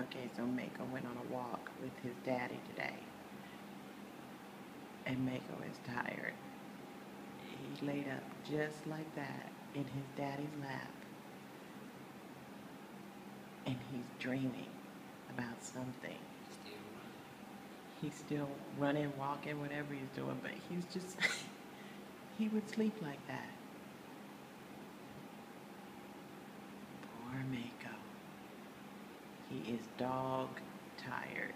Okay, so Mako went on a walk with his daddy today, and Mako is tired. He laid up just like that in his daddy's lap, and he's dreaming about something. He's still running, walking, whatever he's doing, but he's just, he would sleep like that. Poor Mako. He is dog tired.